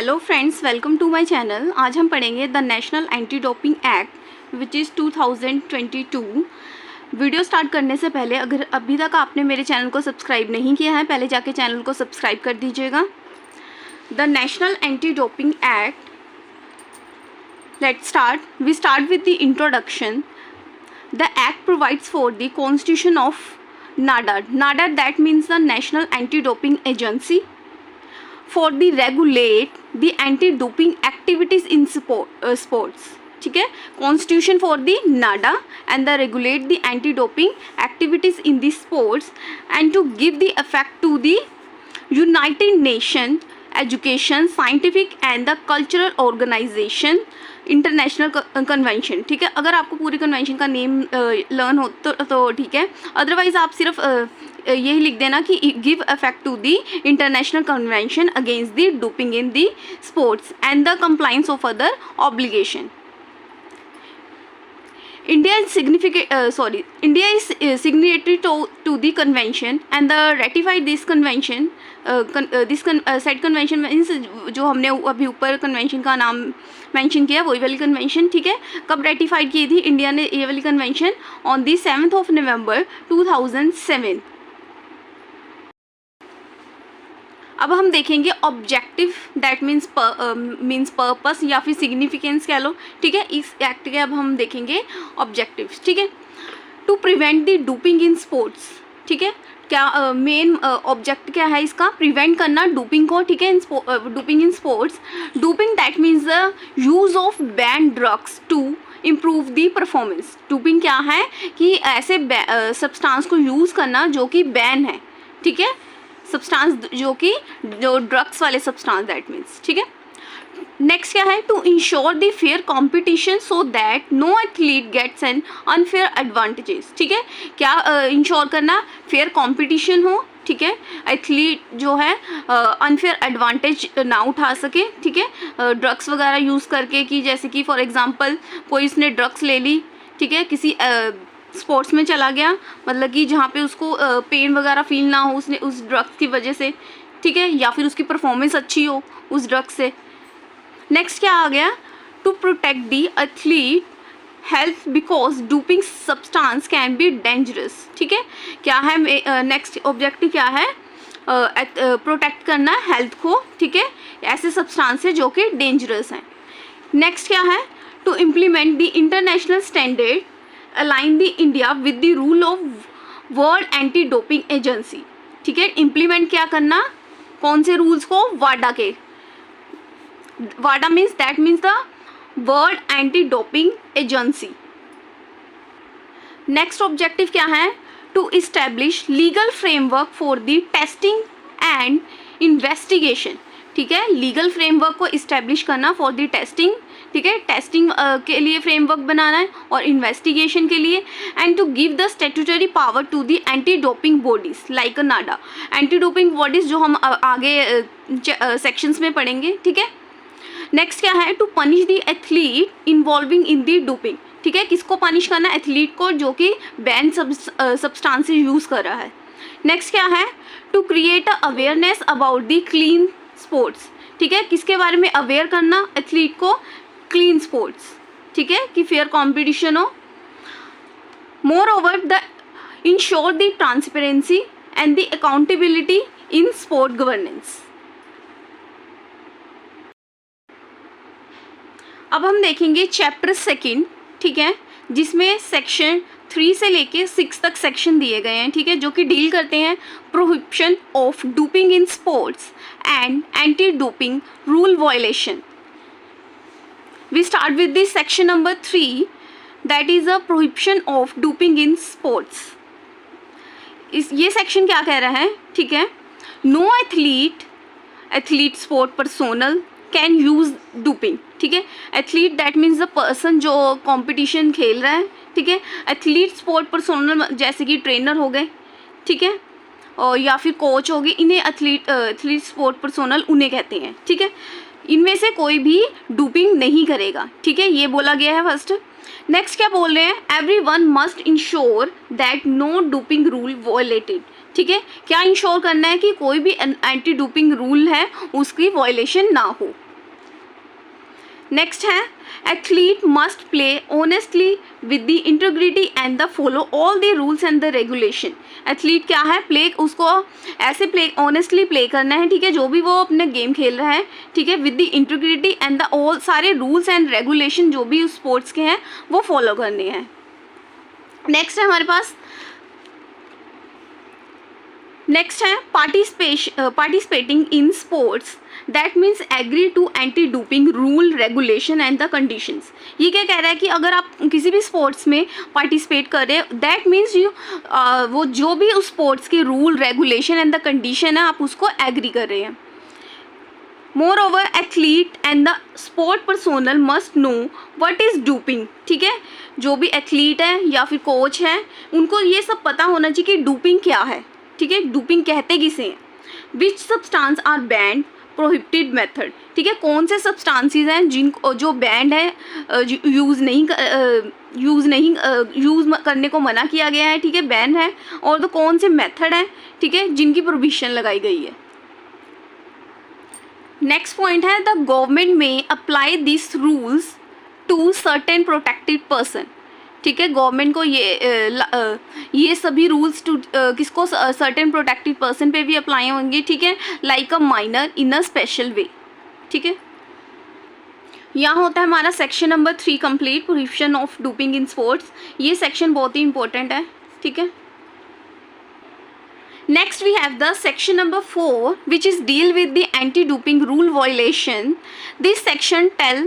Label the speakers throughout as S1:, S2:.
S1: Hello friends, welcome to my channel. आज हम पढ़ेंगे the national anti doping act which is 2022। Video start करने से पहले अगर अभी तक आपने मेरे चैनल को सब्सक्राइब नहीं किया है, पहले जाके चैनल को सब्सक्राइब कर दीजिएगा। The national anti doping act, let's start. We start with the introduction. The act provides for the constitution of NADA, that means the National Anti-Doping Agency, for the regulate the anti-doping activities in sports. ठीक है, constitution for the NADA and the regulate the anti-doping activities in the sports and to give the effect to the United Nations Education, Scientific and the Cultural Organization international convention. ठीक है, अगर आपको पूरी convention का name learn हो तो ठीक है, अदरवाइज आप सिर्फ यही लिख देना कि give effect to the international convention against the doping in the sports and the compliance of other obligation. India is signatory to the convention and ratified this convention. Said convention means जो हमने अभी ऊपर convention का नाम mention किया वही वाली convention. ठीक है, कब रेटिफाइड की थी इंडिया ने ये वाली convention? On the 7th of November 2007। अब हम देखेंगे ऑब्जेक्टिव, दैट मीन्स पर्पस या फिर सिग्निफिकेंस कह लो। ठीक है, इस एक्ट के अब हम देखेंगे ऑब्जेक्टिव्स। ठीक है, to prevent the doping in sports. ठीक है, क्या मेन ऑब्जेक्ट क्या है इसका? प्रिवेंट करना डोपिंग को। ठीक है, doping in sports. Doping that means the use of banned drugs to improve the performance. Doping क्या है कि ऐसे सब्सटेंस को यूज़ करना जो कि बैन है। ठीक है, सब्सटेंस जो ड्रग्स वाले सब्सटेंस, दैट मीन्स। ठीक है, नेक्स्ट क्या है? To ensure the fair competition so that no athlete gets an unfair advantages. ठीक है, क्या इंश्योर करना? फेयर कॉम्पिटिशन हो। ठीक है, एथलीट जो है अनफेयर एडवांटेज ना उठा सके। ठीक है, ड्रग्स वगैरह यूज़ करके, कि जैसे कि फॉर एग्जांपल कोई उसने ड्रग्स ले ली, ठीक है, किसी स्पोर्ट्स में चला गया, मतलब कि जहाँ पे उसको पेन वगैरह फील ना हो उसने उस ड्रग्स की वजह से। ठीक है, या फिर उसकी परफॉर्मेंस अच्छी हो उस ड्रग्स से। नेक्स्ट क्या आ गया? To protect the athlete health because doping substance can be dangerous. ठीक है, क्या है नेक्स्ट ऑब्जेक्टिव? क्या है? प्रोटेक्ट करना हेल्थ को। ठीक है, ऐसे सब्सटेंस है जो कि डेंजरस हैं। नेक्स्ट क्या है? To implement the international standard align the India with the rule of world anti doping agency. ठीक है, इम्प्लीमेंट क्या करना? कौन से रूल्स को? वाडा के। वाडा means that means the world anti doping agency. Next objective क्या है? To establish legal framework for the testing and investigation. ठीक है, लीगल फ्रेमवर्क को इस्टेब्लिश करना फॉर द टेस्टिंग। ठीक है, टेस्टिंग के लिए फ्रेमवर्क बनाना है और इन्वेस्टिगेशन के लिए। And to give the statutory power to the anti doping bodies like NADA। Anti doping bodies जो हम आगे सेक्शंस में पढ़ेंगे। ठीक है, नेक्स्ट क्या है? To punish the athlete involving in the doping. ठीक है, किसको पनिश करना? एथलीट को जो कि बैन सब्सटेंसेस यूज़ कर रहा है। नेक्स्ट क्या है? To create a awareness about the clean sports. ठीक है, किसके बारे में अवेयर करना? एथलीट को क्लीन स्पोर्ट्स। ठीक है, कि फेयर कॉम्पिटिशन हो। More over the ensure the transparency and the accountability in sport governance. अब हम देखेंगे चैप्टर 2। ठीक है, जिसमें सेक्शन 3 से लेके 6 तक सेक्शन दिए गए हैं। ठीक है, जो कि डील करते हैं prohibition of doping in sports and anti doping rule violation. We start with the section number 3, that is a prohibition of doping in sports. ये सेक्शन क्या कह रहा है? ठीक है, no athlete sport personal can use doping. ठीक है, athlete that means the person जो कंपटीशन खेल रहा है। ठीक है, एथलीट स्पोर्ट पर्सोनल जैसे कि ट्रेनर हो गए, ठीक है, और या फिर कोच हो गए, इन्हें एथलीट स्पोर्ट पर्सोनल उन्हें कहते हैं। ठीक है, इनमें से कोई भी डोपिंग नहीं करेगा। ठीक है, ये बोला गया है फर्स्ट। नेक्स्ट क्या बोल रहे हैं? Everyone must ensure that no doping rule violated. ठीक है, क्या इंश्योर करना है कि कोई भी एंटी डोपिंग रूल है उसकी वायलेशन ना हो। नेक्स्ट है athlete must play honestly with the integrity and the follow all the rules and the regulation. Athlete क्या है, प्ले उसको ऐसे प्ले ऑनेस्टली प्ले करना है, ठीक है, जो भी वो अपने गेम खेल रहा है, ठीक है, with the integrity and the all सारे रूल्स एंड रेगुलेशन जो भी उस स्पोर्ट्स के हैं वो फॉलो करने हैं। नेक्स्ट है हमारे पास participating in sports that means agree to anti doping rule regulation and the conditions। ये क्या कह रहा है कि अगर आप किसी भी स्पोर्ट्स में पार्टिसिपेट कर रहे हो दैट मीन्स यू वो जो भी उस स्पोर्ट्स के rule regulation and the condition है आप उसको एग्री कर रहे हैं। More over athlete and the sport personnel must know what is doping. ठीक है, जो भी एथलीट है या फिर कोच है उनको ये सब पता होना चाहिए कि डोपिंग क्या है। ठीक है, डोपिंग कहते किसे हैं, which substance are banned prohibited method. ठीक है, कौन से सब्सटेंसेस हैं जिनको जो बैंड है, यूज़ करने को मना किया गया है, ठीक है, बैन है, और तो कौन से मेथड हैं, ठीक है, जिनकी प्रोहिबिशन लगाई गई है। नेक्स्ट पॉइंट है the government may apply this rules to certain protected person. ठीक है, गवर्नमेंट को ये सभी रूल्स टू किसको सर्टेन प्रोटेक्टेड पर्सन पे भी अप्लाई होंगे। ठीक है, like a minor in a special way. ठीक है, यहाँ होता है हमारा section number 3 complete, prohibition of doping in sports. ये सेक्शन बहुत ही इंपॉर्टेंट है। ठीक है, next we have the section number 4 which is deal with the anti-doping rule violation. This section tell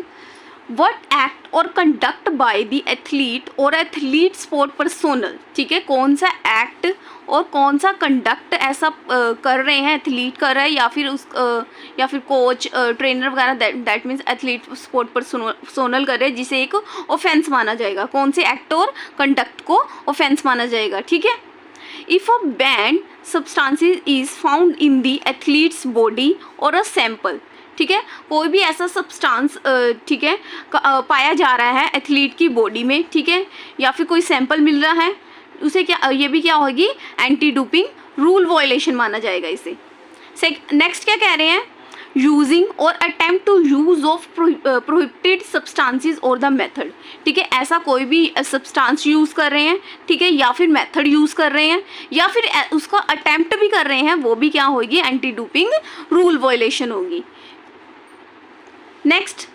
S1: what act or conduct by the athlete or athlete sport personnel। ठीक है, कौन सा एक्ट और कौन सा कंडक्ट ऐसा कर रहे हैं, एथलीट कर रहा है या फिर कोच ट्रेनर वगैरह, that means athlete sport personnel कर रहे हैं जिसे एक ऑफेंस माना जाएगा। कौन से एक्ट और कंडक्ट को ऑफेंस माना जाएगा। ठीक है, if a banned substances is found in the athlete's body or a sample। ठीक है, कोई भी ऐसा सब्सटेंस ठीक है पाया जा रहा है एथलीट की बॉडी में, ठीक है, या फिर कोई सैंपल मिल रहा है, उसे क्या ये भी क्या होगी, एंटी डोपिंग रूल वायलेशन माना जाएगा इसे। नेक्स्ट क्या कह रहे हैं, यूजिंग और attempt to use of prohibited substances और द मेथड। ठीक है, ऐसा कोई भी सब्सटेंस यूज़ कर रहे हैं, ठीक है, या फिर मेथड यूज़ कर रहे हैं या फिर उसका अटेम्प्ट भी कर रहे हैं, वो भी क्या होगी, एंटी डोपिंग रूल वायलेशन होगी। नेक्स्ट,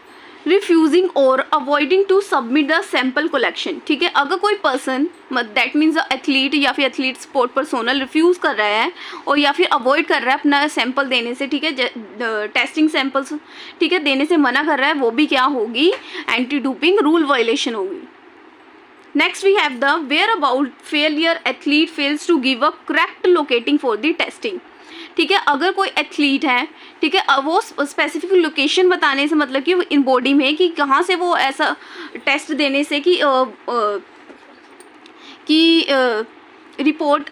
S1: रिफ्यूजिंग और avoiding to submit the sample collection. ठीक है, अगर कोई पर्सन दैट मीन्स एथलीट या फिर एथलीट स्पोर्ट पर्सोनल रिफ्यूज़ कर रहा है और या फिर अवॉइड कर रहा है अपना सैंपल देने से, ठीक है, टेस्टिंग सैंपल्स, ठीक है, देने से मना कर रहा है, वो भी क्या होगी, एंटी डोपिंग रूल वायलेशन होगी। Next we have the where about failure athlete fails to give a correct locating for the testing. ठीक है, अगर कोई एथलीट है, ठीक है, वो स्पेसिफिक लोकेशन बताने से मतलब कि इन बॉडी में कि कहाँ से वो ऐसा टेस्ट देने से कि रिपोर्ट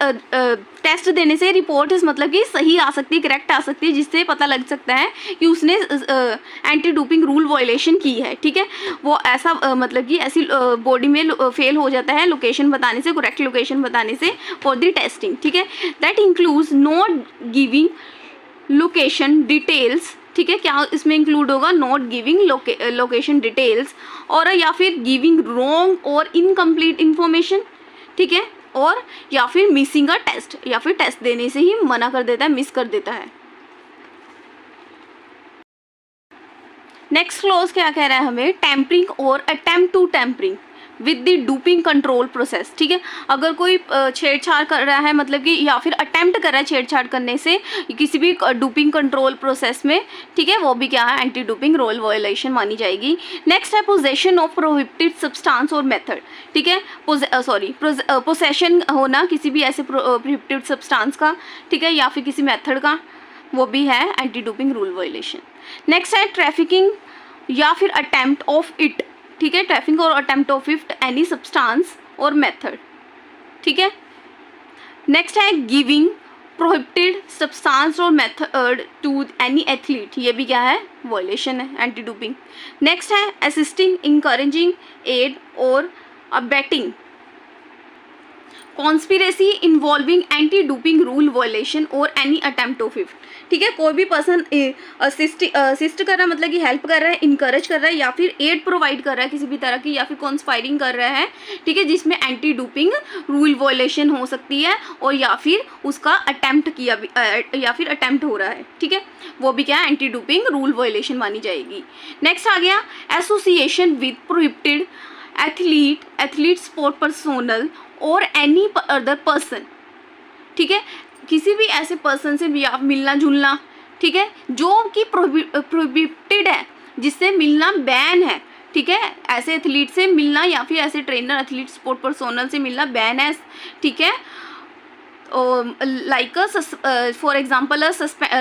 S1: टेस्ट देने से रिपोर्ट मतलब कि सही आ सकती है, करेक्ट आ सकती है, जिससे पता लग सकता है कि उसने एंटी डोपिंग रूल वायलेशन की है। ठीक है, वो ऐसा मतलब कि ऐसी बॉडी में फेल हो जाता है लोकेशन बताने से, करेक्ट लोकेशन बताने से फॉर द टेस्टिंग। ठीक है, that includes not giving location details. ठीक है, क्या इसमें इंक्लूड होगा, नॉट गिविंग लोकेशन डिटेल्स और या फिर गिविंग रॉन्ग और इनकम्प्लीट इंफॉर्मेशन। ठीक है, और या फिर मिसिंग अ टेस्ट, या फिर टेस्ट देने से ही मना कर देता है, मिस कर देता है। नेक्स्ट क्लॉज क्या कह रहा है हमें, टेम्परिंग और attempt to tampering with the doping control process. ठीक है, अगर कोई छेड़छाड़ कर रहा है मतलब कि या फिर अटेम्प्ट कर रहा है छेड़छाड़ करने से किसी भी डोपिंग कंट्रोल प्रोसेस में, ठीक है, वो भी क्या है, एंटी डोपिंग रूल वायलेशन मानी जाएगी। नेक्स्ट है पोजेशन ऑफ प्रोहिबिटेड सब्सटेंस और मेथड। ठीक है, पोसेशन होना किसी भी ऐसे प्रोहिबिटेड सब्सटेंस का, ठीक है, या फिर किसी मेथड का, वो भी है anti doping rule violation. Next है ट्रैफिकिंग या फिर अटेम्प्ट ऑफ इट। ठीक है, ट्रैफिकिंग और attempt of it any substance और मेथड। ठीक है, नेक्स्ट है गिविंग प्रोहिबिटेड सब्सटेंस और मेथड टू एनी एथलीट, ये भी क्या है, वायलेशन है, एंटी डोपिंग। नेक्स्ट है असिस्टिंग, इंकरेजिंग, एड और abetting conspiracy involving anti doping rule violation और एनी अटेम्प्ट ऑफ इट। ठीक है, कोई भी पर्सन असिस्ट कर रहा है मतलब कि हेल्प कर रहा है, इनकरेज कर रहा है या फिर एड प्रोवाइड कर रहा है किसी भी तरह की, या फिर कॉन्स्पायरिंग कर रहा है, ठीक है, जिसमें एंटी डोपिंग रूल वायलेशन हो सकती है और या फिर उसका अटेम्प्ट किया या फिर अटेम्प्ट हो रहा है, ठीक है, वो भी क्या है, एंटी डोपिंग रूल वायलेशन मानी जाएगी। नेक्स्ट आ गया association with prohibited athlete sport personnel और एनी अदर पर्सन, ठीक है, किसी भी ऐसे पर्सन से भी आप मिलना जुलना, ठीक है, जो कि प्रोहिबिटेड है, जिससे मिलना बैन है, ठीक है, ऐसे एथलीट से मिलना या फिर ऐसे ट्रेनर एथलीट स्पोर्ट पर्सोनल से मिलना बैन है, ठीक है, like for example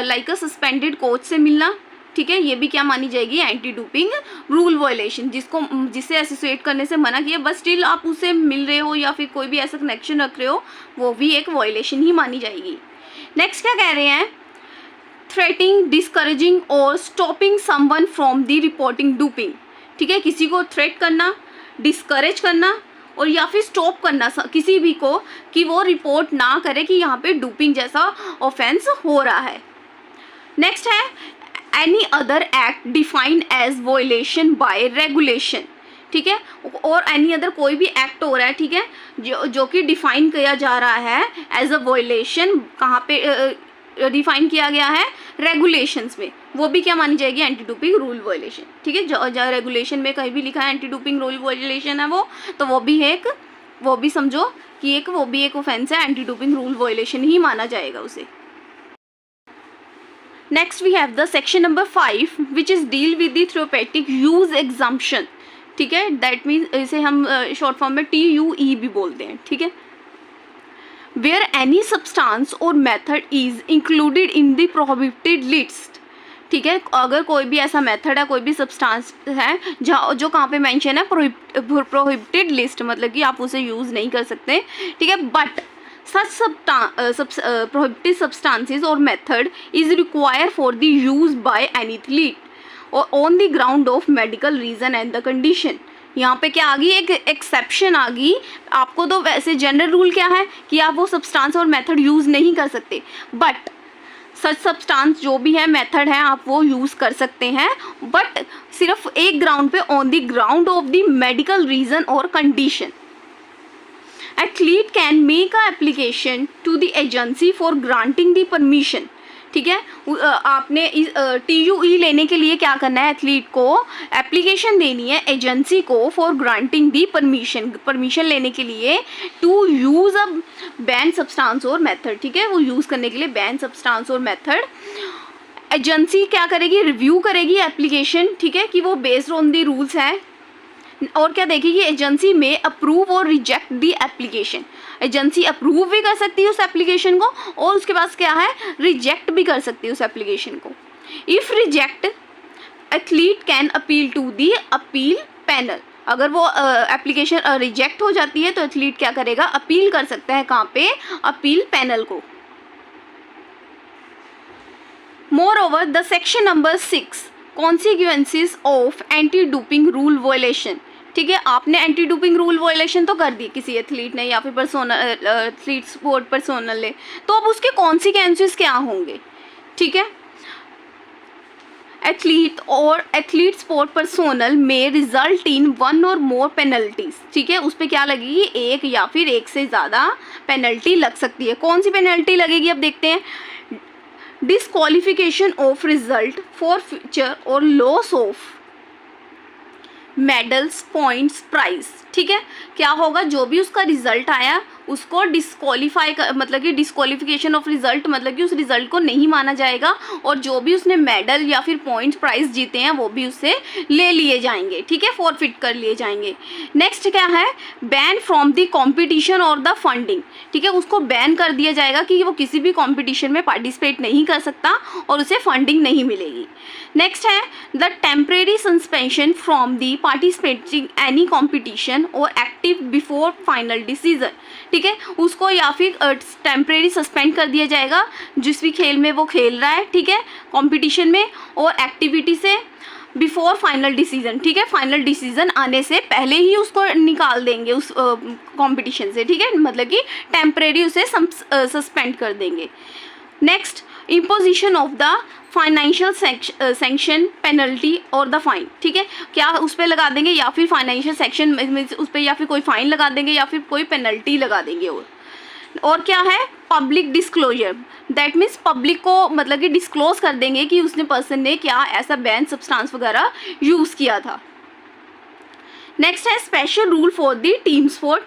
S1: like suspended coach से मिलना, ठीक है, ये भी क्या मानी जाएगी, एंटी डोपिंग रूल वायलेशन, जिससे एसोसिएट करने से मना किया, बस स्टिल आप उससे मिल रहे हो या फिर कोई भी ऐसा कनेक्शन रख रहे हो, वो भी एक वायलेशन ही मानी जाएगी। नेक्स्ट क्या कह रहे हैं, थ्रेटिंग, डिस्करेजिंग और stopping someone from the reporting doping, ठीक है, किसी को थ्रेट करना, डिस्करेज करना और या फिर स्टॉप करना किसी भी को कि वो रिपोर्ट ना करे कि यहाँ पे डोपिंग जैसा ऑफेंस हो रहा है। नेक्स्ट है any other act defined as violation by regulation, ठीक है, और एनी अदर कोई भी एक्ट हो रहा है, ठीक है, जो कि डिफाइन किया जा रहा है एज अ वायलेशन, कहाँ पे डिफाइन किया गया है, रेगुलेशंस में, वो भी क्या मानी जाएगी, एंटी डोपिंग रूल वायलेशन, ठीक है, जो रेगुलेशन में कहीं भी लिखा है एंटी डोपिंग रूल वायलेशन है वो, तो वो भी समझो कि वो भी एक ऑफेंस है, एंटी डोपिंग रूल वायलेशन ही माना जाएगा उसे। Next we have the section number 5 which is deal with the therapeutic use exemption, ठीक है, दैट मीन्स इसे हम शॉर्ट फॉर्म में TUE भी बोलते हैं, ठीक है, वेयर एनी सब्सटेंस और method is included in the prohibited list, ठीक है, अगर कोई भी ऐसा मेथड है, कोई भी सब्सटेंस है जो कहाँ पे मेंशन है, प्रोहिबिटेड लिस्ट, मतलब कि आप उसे यूज़ नहीं कर सकते, ठीक है, but such prohibited substances or method is required for the use by any athlete or on the ground of medical reason and the condition। यहाँ पे क्या आ गई, एक एक्सेप्शन आ गई, आपको तो वैसे जनरल रूल क्या है कि आप वो सब्सटेंस और मेथड यूज़ नहीं कर सकते, बट सच सब्सटेंस जो भी है, मेथड है, आप वो यूज़ कर सकते हैं, बट सिर्फ एक ग्राउंड पे, on the ground of the medical reason और condition. Athlete can make a application to the agency for granting the permission, ठीक है, आपने TUE लेने के लिए क्या करना है, एथलीट को एप्लीकेशन देनी है एजेंसी को फॉर ग्रांटिंग दी परमिशन लेने के लिए to use a ban substance और मेथड, ठीक है, वो यूज़ करने के लिए बैन सब्सटेंस और मेथड एजेंसी क्या करेगी, रिव्यू करेगी एप्लीकेशन, ठीक है, कि वो बेस्ड ऑन दी रूल्स है, और क्या देखेगी, एजेंसी में अप्रूव और reject the application, agency approve भी कर सकती है उस एप्लीकेशन को और उसके बाद क्या है, रिजेक्ट भी कर सकती है उस एप्लीकेशन को। If reject, athlete can appeal to the appeal panel, अगर वो एप्लीकेशन रिजेक्ट हो जाती है तो एथलीट क्या करेगा, अपील कर सकता है, कहाँ पे, अपील पैनल को। More over the section number 6 consequences of anti doping rule violation, ठीक है, आपने एंटी डोपिंग रूल वायलेशन तो कर दी किसी एथलीट ने या फिर एथलीट स्पोर्ट पर्सोनल ने, तो अब उसके कॉन्सिक्वेंसेस क्या होंगे, ठीक है, एथलीट स्पोर्ट पर्सोनल में रिजल्ट इन वन और मोर पेनल्टीज, ठीक है, उस पर क्या लगेगी, एक या फिर एक से ज़्यादा पेनल्टी लग सकती है। कौन सी पेनल्टी लगेगी, अब देखते हैं, disqualification of result for future और loss of medals, points, prize, ठीक है, क्या होगा, जो भी उसका रिजल्ट आया उसको डिस्क्वालीफाई मतलब कि डिस्क्वालिफिकेशन ऑफ रिजल्ट, मतलब कि उस रिजल्ट को नहीं माना जाएगा और जो भी उसने मेडल या फिर पॉइंट्स, प्राइज जीते हैं वो भी उससे ले लिए जाएंगे, ठीक है, फॉरफिट कर लिए जाएंगे। नेक्स्ट क्या है, बैन फ्रॉम द कॉम्पिटिशन और द फंडिंग, ठीक है, उसको बैन कर दिया जाएगा कि वो किसी भी कॉम्पिटिशन में पार्टिसिपेट नहीं कर सकता और उसे फंडिंग नहीं मिलेगी। नेक्स्ट है the temporary suspension from the participating any competition और एक्टिव बिफोर फाइनल डिसीजन, ठीक है, उसको या फिर टेम्परेरी सस्पेंड कर दिया जाएगा जिस भी खेल में वो खेल रहा है, ठीक है, कंपटीशन में और एक्टिविटी से बिफोर फाइनल डिसीजन, ठीक है, फाइनल डिसीजन आने से पहले ही उसको निकाल देंगे उस कंपटीशन से, ठीक है, मतलब कि टेम्परेरी उसे सस्पेंड कर देंगे। Next imposition of the financial sanction, penalty और द फाइन, ठीक है, क्या उस पर लगा देंगे या फिर फाइनेंशियल सेक्शन उस पर या फिर कोई फाइन लगा देंगे या फिर कोई पेनल्टी लगा देंगे। और क्या है public disclosure, that means public को मतलब कि डिस्क्लोज कर देंगे कि उसने पर्सन ने क्या ऐसा बैन सब्सटेंस वगैरह यूज़ किया था। नेक्स्ट है special rule for the team sport,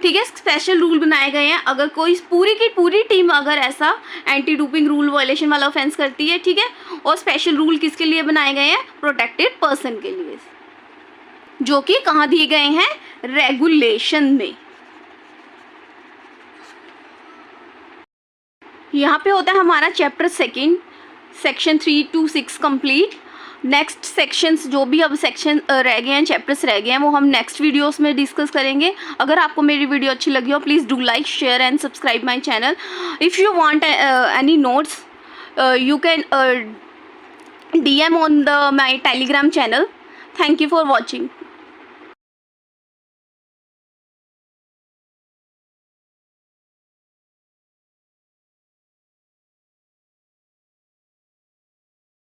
S1: ठीक है, स्पेशल रूल बनाए गए हैं अगर कोई पूरी की पूरी टीम अगर ऐसा एंटी डोपिंग रूल वायलेशन वाला ऑफेंस करती है, ठीक है। और स्पेशल रूल किसके लिए बनाए गए हैं, प्रोटेक्टेड पर्सन के लिए, जो कि कहाँ दिए गए हैं, रेगुलेशन में। यहाँ पे होता है हमारा chapter second section 3 to 6 complete. Next sections जो भी अब सेक्शन रह गए हैं, चैप्टर्स रह गए हैं, वो हम नेक्स्ट वीडियोस में डिस्कस करेंगे। अगर आपको मेरी वीडियो अच्छी लगी हो please do like, share and subscribe my channel. If you want any notes you can DM on my Telegram channel. Thank you for watching.